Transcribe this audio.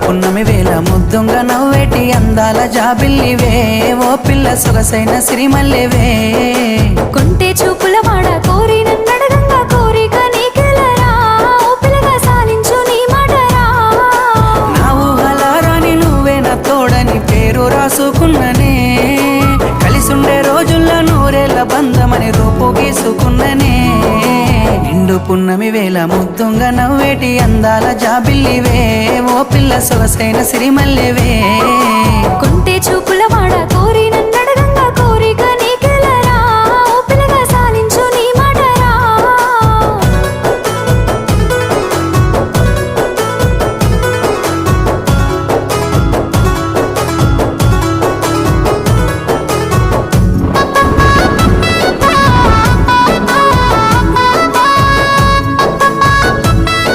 పున్నమి వేళ ముద్దుంగా నవ్వేటి అందాల జాబిల్లివే ఓ పిల్ల సొగసైన సిరిమల్లెవే కొంటే చూపుల వాడ కోరి నన్నడగంగా కోరిక నీకెలరా ఓ పిల్లగా సాధించు నీ మాటరా నా ఊహలారాని నువ్వే నా తోడని పేరు రాసుకున్ననే కలిసుండే రోజుల్లో నూరేళ్ల బంధమని రూపు గీసుకున్ననే నిండు పున్నమి వేళ ముద్దుంగా నవ్వేటి అందాల జాబిల్లివే ఓ పిల్ల సొగసైన సిరిమల్లెవే కొంటే చూపుల వాడ కోరి